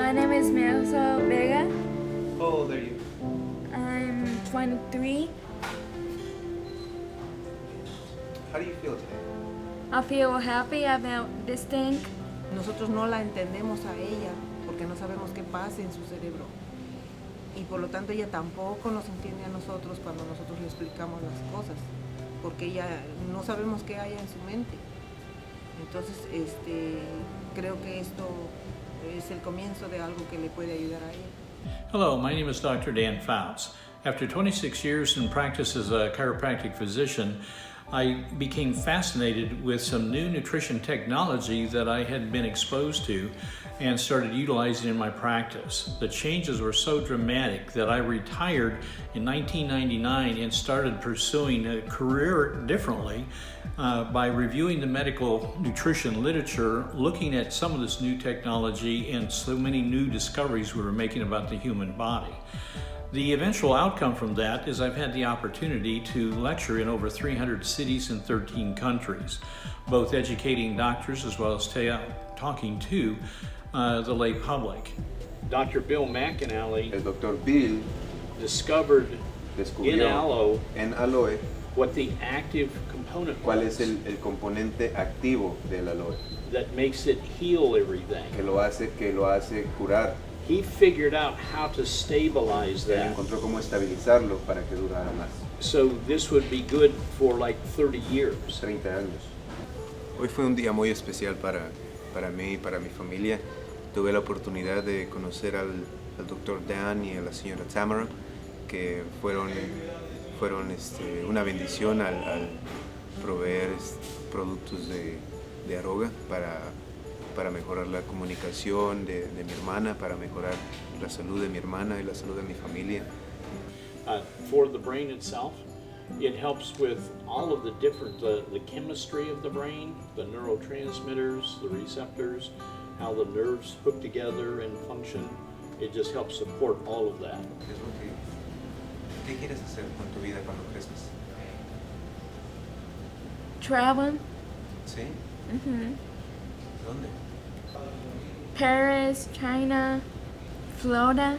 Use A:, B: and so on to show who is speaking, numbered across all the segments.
A: My name is Marisol Vega.
B: How old are you?
A: I'm 23.
B: How do you feel today?
A: I feel happy about this thing.
C: Nosotros no la entendemos a ella porque no sabemos qué pasa en su cerebro y por lo tanto ella tampoco nos entiende a nosotros cuando nosotros le explicamos las cosas porque ella no sabemos qué hay en su mente. Entonces creo que esto es el comienzo de algo que le puede ayudar a ella.
D: Hello, my name is Dr. Dan Fouts. After 26 years in practice as a chiropractic physician, I became fascinated with some new nutrition technology that I had been exposed to and started utilizing in my practice. The changes were so dramatic that I retired in 1999 and started pursuing a career differently by reviewing the medical nutrition literature, looking at some of this new technology and so many new discoveries we were making about the human body. The eventual outcome from that is I've had the opportunity to lecture in over 300 cities in 13 countries, both educating doctors as well as talking to the lay public. Dr. Bill McAnally,
B: El Dr. Bill
D: descubrió
B: en aloe
D: what the active component
B: cuál
D: was
B: es el componente activo del aloe
D: that makes it heal everything.
B: que lo hace curar.
D: He figured out how to stabilize
B: Él
D: that.
B: encontró cómo estabilizarlo para que durara más.
D: So this would be good for like 30 years.
B: 30 años. Hoy fue un día muy especial para mí y para mi familia. Tuve la oportunidad de conocer al Dr. Dan y a la señora Tamara, que fueron una bendición al proveer productos de Aroga para mejorar la comunicación de mi hermana, para mejorar la salud de mi hermana y la salud de mi familia.
D: For the brain itself, it helps with all of the different, the chemistry of the brain, the neurotransmitters, the receptors, how the nerves hook together and function. It just helps support all of that.
B: ¿Qué quieres hacer con tu vida cuando crezcas?
A: Travel.
B: ¿Sí?
A: Mm-hmm.
B: ¿Dónde?
A: Paris, China, Florida.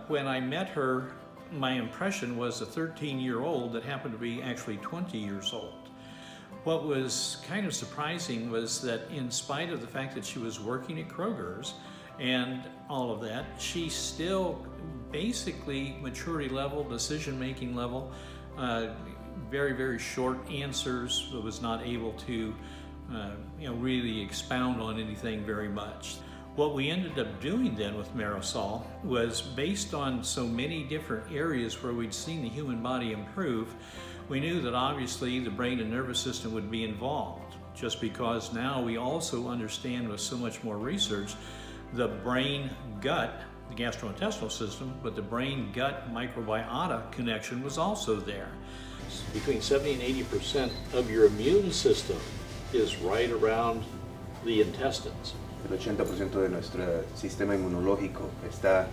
D: When I met her, my impression was a 13-year-old that happened to be actually 20 years old. What was kind of surprising was that in spite of the fact that she was working at Kroger's and all of that, she still basically maturity level, decision-making level, very, very short answers, was not able to really expound on anything very much. What we ended up doing then with Marisol was based on so many different areas where we'd seen the human body improve, we knew that obviously the brain and nervous system would be involved, just because now we also understand with so much more research the brain-gut, the gastrointestinal system, but the brain-gut microbiota connection was also there. Between 70 and 80% of your immune system is right around the intestines.
B: El 80% de nuestro sistema inmunológico está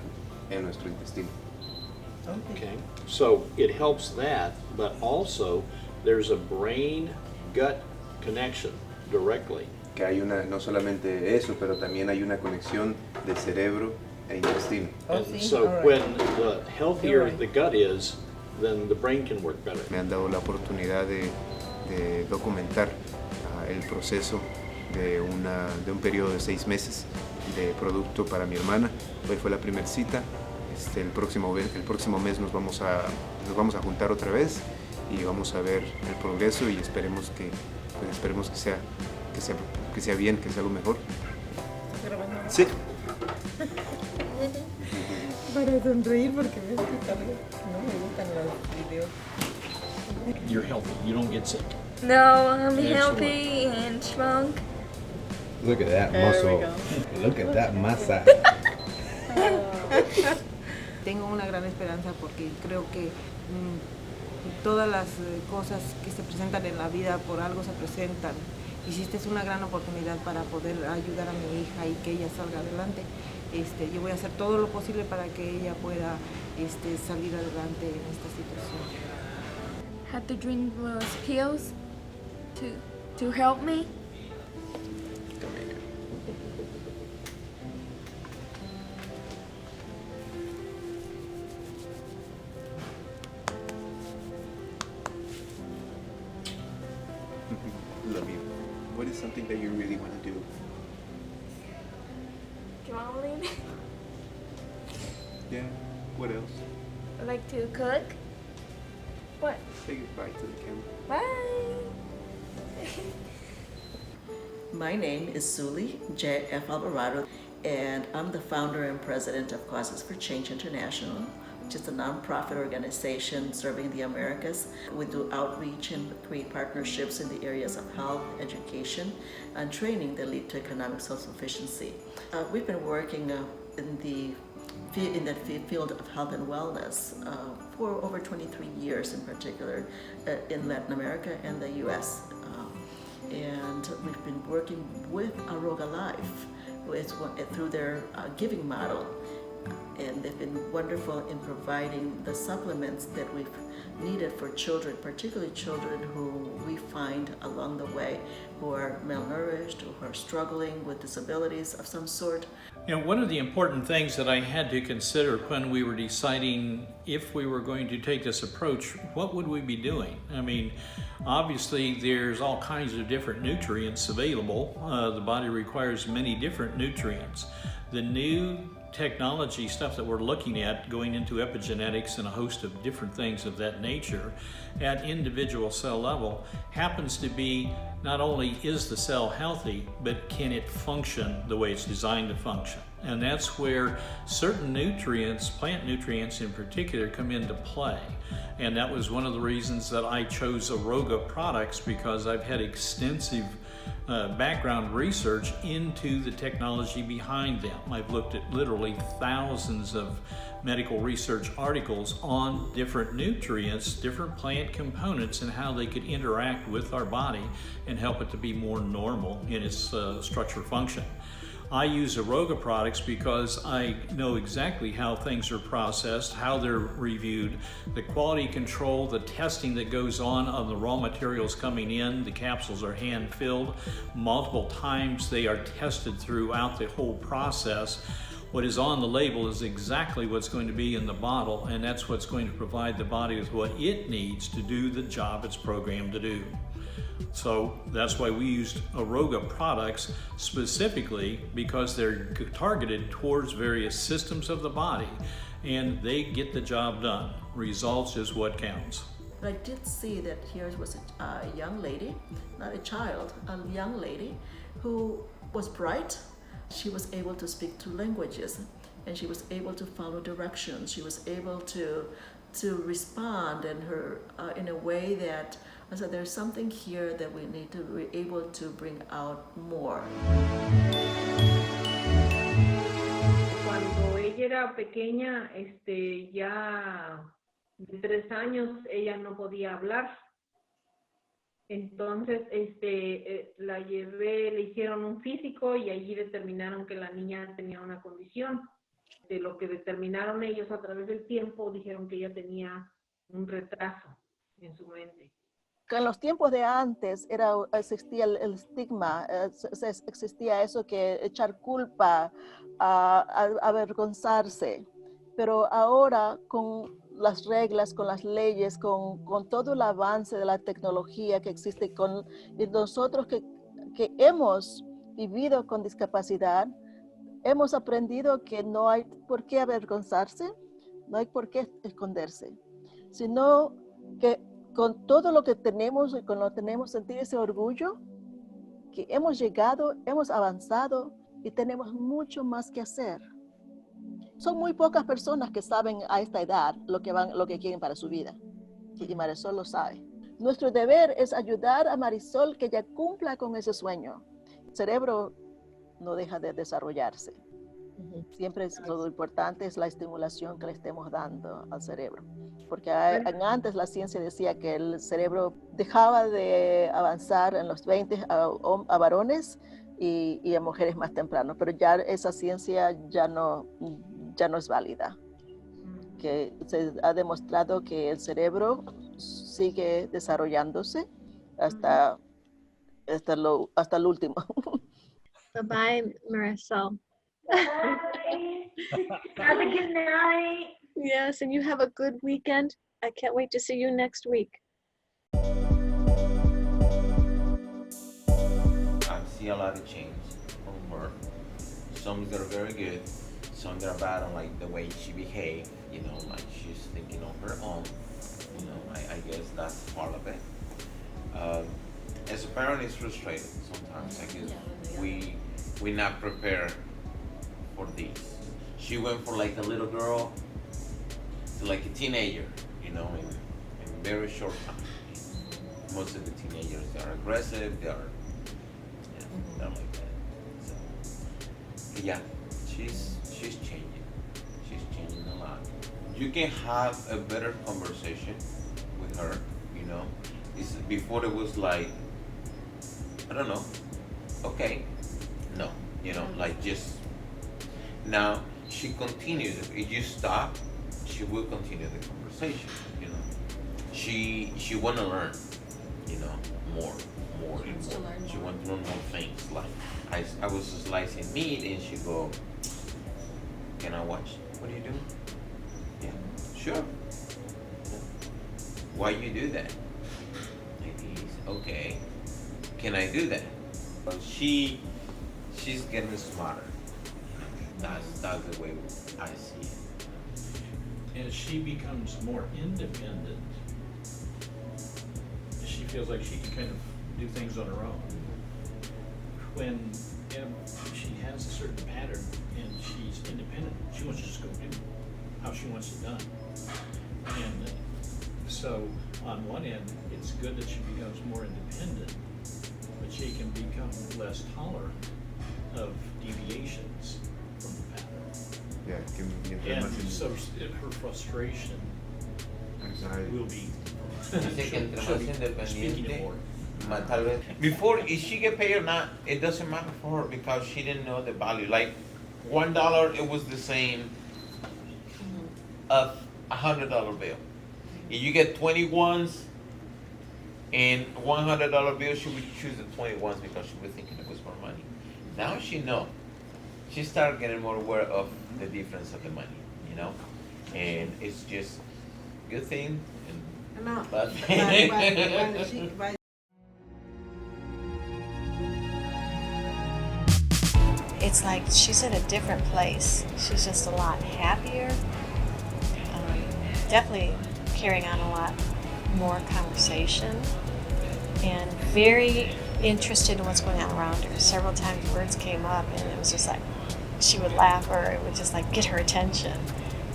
B: en nuestro intestino.
D: Okay, so it helps that, but also there's a brain-gut connection directly.
B: Que hay no solamente eso, pero también hay una conexión de cerebro e intestino.
D: And so when the healthier the gut is, then the brain can work better.
B: Me han dado la oportunidad de documentar el proceso de un periodo de 6 meses de producto para mi hermana. Hoy fue la primera cita. El próximo mes nos vamos a juntar otra vez y vamos a ver el progreso y esperemos que sea bien, que sea lo mejor. Sí.
C: Para sonreír porque ves que no me gustan los videos.
D: You're healthy, you don't get sick.
A: No, I'm healthy and strong.
E: Look at that muscle. Look at that muscle.
C: Tengo una gran esperanza porque creo que todas las cosas que se presentan en la vida por algo se presentan. Y si esta es una gran oportunidad para poder ayudar a mi hija y que ella salga adelante, yo voy a hacer todo lo posible para que ella pueda salir adelante en esta situación.
A: Have to drink those pills to help me. to cook. What?
B: Say goodbye to the camera.
A: Bye.
F: My name is Suli J.F. Alvarado, and I'm the founder and president of Causes for Change International, which is a nonprofit organization serving the Americas. We do outreach and create partnerships in the areas of health, education, and training that lead to economic self-sufficiency. We've been working in that field of health and wellness for over 23 years in particular in Latin America and the US. And we've been working with Aroga Life through their giving model. And they've been wonderful in providing the supplements that we've needed for children, particularly children who we find along the way who are malnourished or who are struggling with disabilities of some sort.
D: You know, one of the important things that I had to consider when we were deciding if we were going to take this approach, what would we be doing? I mean, obviously there's all kinds of different nutrients available. The body requires many different nutrients. The new technology stuff that we're looking at going into epigenetics and a host of different things of that nature at individual cell level happens to be not only is the cell healthy, but can it function the way it's designed to function? And that's where certain nutrients, plant nutrients in particular, come into play. And that was one of the reasons that I chose Aroga products, because I've had extensive background research into the technology behind them. I've looked at literally thousands of medical research articles on different nutrients, different plant components, and how they could interact with our body and help it to be more normal in its structure function. I use Aroga products because I know exactly how things are processed, how they're reviewed, the quality control, the testing that goes on the raw materials coming in. The capsules are hand filled. Multiple times they are tested throughout the whole process. What is on the label is exactly what's going to be in the bottle, and that's what's going to provide the body with what it needs to do the job it's programmed to do. So that's why we used Aroga products specifically, because they're targeted towards various systems of the body and they get the job done. Results is what counts.
F: But I did see that here was a young lady, not a child, a young lady who was bright. She was able to speak 2 languages, and she was able to follow directions. She was able to respond in a way that I said, there's something here that we need to be able to bring out more.
G: Cuando ella era pequeña, ya de 3 años, ella no podía hablar. Entonces, la llevé, le hicieron un físico y allí determinaron que la niña tenía una condición. De lo que determinaron ellos a través del tiempo, dijeron que ella tenía un retraso en su mente.
H: En los tiempos de antes existía el estigma, existía eso que echar culpa, avergonzarse, pero ahora con las reglas, con las leyes, con todo el avance de la tecnología que existe, y nosotros que hemos vivido con discapacidad, hemos aprendido que no hay por qué avergonzarse, no hay por qué esconderse, sino que con todo lo que tenemos y con lo que tenemos, sentir ese orgullo, que hemos llegado, hemos avanzado y tenemos mucho más que hacer. Son muy pocas personas que saben a esta edad lo que quieren para su vida, y Marisol lo sabe. Nuestro deber es ayudar a Marisol que ella cumpla con ese sueño. El cerebro no deja de desarrollarse. Siempre lo importante es la estimulación que le estemos dando al cerebro. Porque antes la ciencia decía que el cerebro dejaba de avanzar en los 20 a varones y a mujeres más temprano, pero ya esa ciencia ya no es válida. Que se ha demostrado que el cerebro sigue desarrollándose hasta el último.
I: Bye-bye, Marisol.
G: Bye. Have a good night.
I: Yes, and you have a good weekend. I can't wait to see you next week.
J: I see a lot of change from her. Some that are very good, some that are bad on like the way she behaved, you know, like she's thinking on her own, you know, I guess that's part of it. As a parent, it's frustrating sometimes. I guess we not prepared for this. She went from like a little girl to like a teenager, you know, in very short time. Most of the teenagers, they are aggressive, they are, you know, they're like that. So, but yeah, she's changing. She's changing a lot. You can have a better conversation with her, you know. Before it was like, I don't know, okay, no, you know, like just, now she continues. If you stop, she will continue the conversation, you know. She wanna learn, you know, more and more. She wants to learn more things. Like I was slicing meat and she go, can I watch? What are you doing? Yeah, sure. Why you do that? Okay, can I do that? But she's getting smarter. That's the way I see it.
D: As she becomes more independent, she feels like she can kind of do things on her own. When she has a certain pattern and she's independent, she wants to just go do how she wants it done. And so on one end, it's good that she becomes more independent, but she can become less tolerant of deviations from the pattern.
B: Yeah,
D: And so her frustration
B: anxiety
D: will be
J: Dice que entre más
D: speaking
J: independiente,
D: more.
J: tal vez. Before, if she get paid or not, it doesn't matter for her because she didn't know the value. Like $1, it was the same of $100 bill. If you get 21s and $100 bill, she would choose the 21s because she was thinking it was more money. Now she know. She started getting more aware of the difference of the money, you know, and it's just good thing and bad thing.
K: It's like she's in a different place. She's just a lot happier. Definitely carrying on a lot more conversation and very interested in what's going on around her. Several times words came up and it was just like she would laugh or it would just like get her attention.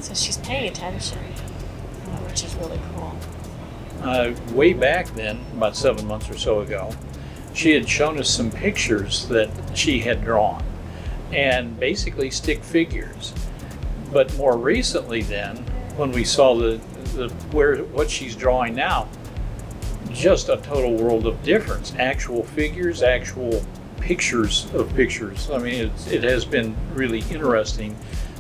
K: So she's paying attention, which is really cool.
D: Way back then, about 7 months or so ago, she had shown us some pictures that she had drawn and basically stick figures. But more recently then, when we saw what she's drawing now, just a total world of difference. Actual figures, actual pictures of pictures. I mean, it has been really interesting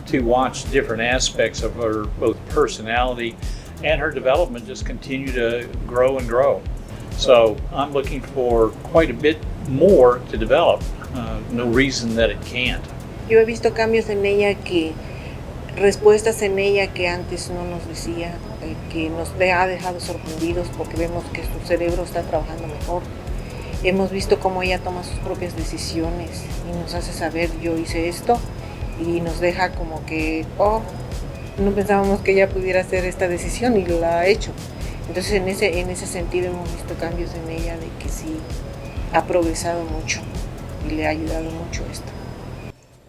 D: to watch different aspects of her both personality and her development just continue to grow and grow. So I'm looking for quite a bit more to develop. No reason that it can't.
C: Yo he visto cambios en ella respuestas en ella que antes no nos decía, que nos ha dejado sorprendidos porque vemos que su cerebro está trabajando mejor. Hemos visto cómo ella toma sus propias decisiones y nos hace saber, yo hice esto, y nos deja como que, no pensábamos que ella pudiera hacer esta decisión y la ha hecho. Entonces en ese sentido hemos visto cambios en ella de que sí ha progresado mucho y le ha ayudado mucho esto.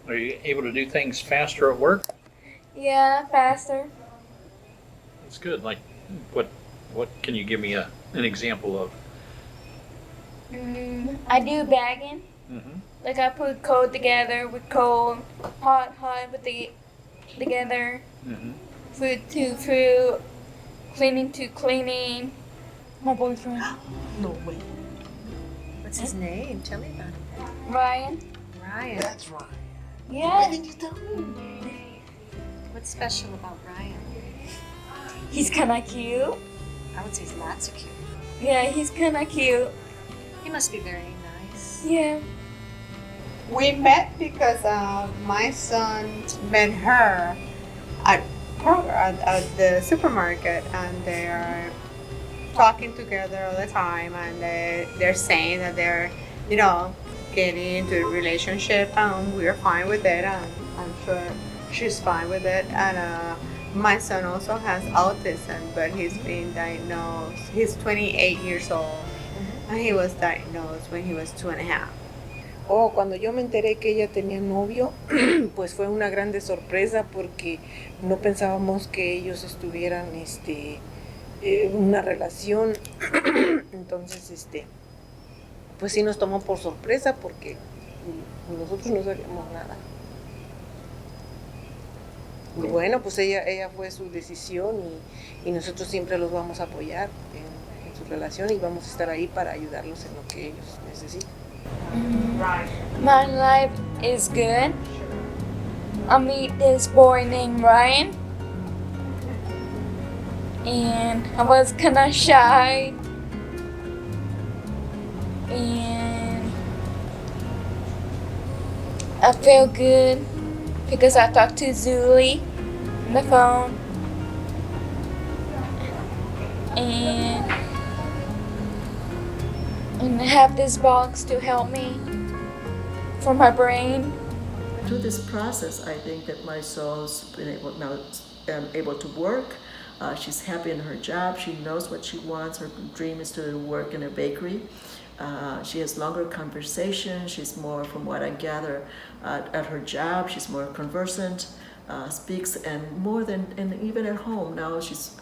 D: Are you able to do things faster at work?
A: Yeah, faster.
D: That's good. Like, what can you give me an example of?
A: I do bagging.
D: Mm-hmm.
A: Like I put cold together with cold, hot with the together.
D: Mm-hmm.
A: Food to food, cleaning to cleaning. My boyfriend.
C: No way.
K: What's his name? Tell me about it.
A: Ryan.
K: Ryan.
C: That's right.
A: Yeah.
K: What's special about Ryan?
A: He's kinda cute.
K: I would say he's lots of cute.
A: Yeah, he's kinda cute.
K: He must be very nice.
A: Yeah.
L: We met because my son met her at the supermarket, and they are talking together all the time, and they're saying that they're, getting into a relationship, and we're fine with it. And I'm sure she's fine with it. And my son also has autism, but he's been diagnosed. He's 28 years old, and he was diagnosed when he was 2.5.
C: Oh, cuando yo me enteré que ella tenía novio, pues fue una grande sorpresa porque no pensábamos que ellos estuvieran una relación. Entonces, pues sí nos tomó por sorpresa porque nosotros no sabíamos nada. Y bueno, pues ella fue su decisión y nosotros siempre los vamos a apoyar en su relación y vamos a estar ahí para ayudarlos en lo que ellos necesiten.
A: My life is good. I meet this boy named Ryan, and I was kind of shy, and I felt good because I talked to Zuli on the phone, and I have this box to help me for my brain.
F: Through this process, I think that Marisol's been able to work. She's happy in her job. She knows what she wants. Her dream is to work in a bakery. She has longer conversation. She's more, from what I gather, at her job. She's more conversant, speaks, and more than, and even at home now she's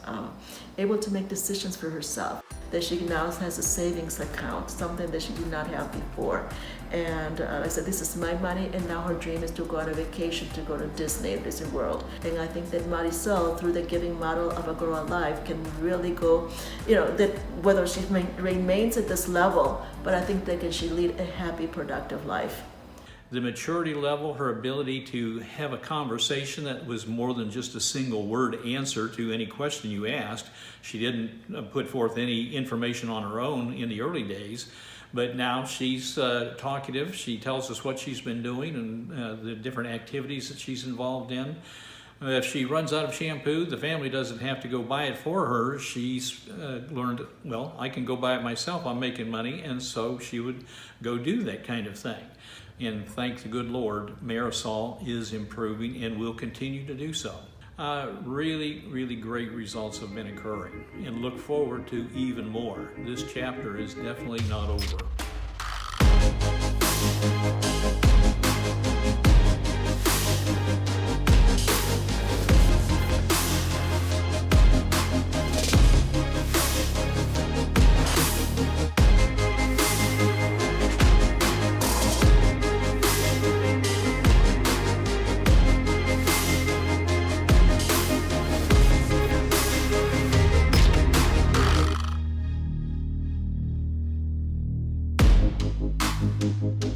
F: able to make decisions for herself. That she now has a savings account, something that she did not have before. And like I said, this is my money, and now her dream is to go on a vacation, to go to Disney World. And I think that Marisol, through the giving model of A Girl Alive, can really go, that whether she remains at this level, but I think that she lead a happy, productive life.
D: The maturity level, her ability to have a conversation that was more than just a single word answer to any question you asked. She didn't put forth any information on her own in the early days, but now she's talkative. She tells us what she's been doing and the different activities that she's involved in. If she runs out of shampoo, the family doesn't have to go buy it for her. She's learned, well, I can go buy it myself, I'm making money, and so she would go do that kind of thing. And thank the good Lord, Marisol is improving and will continue to do so. Really, really great results have been occurring, and look forward to even more. This chapter is definitely not over.
M: Thank you.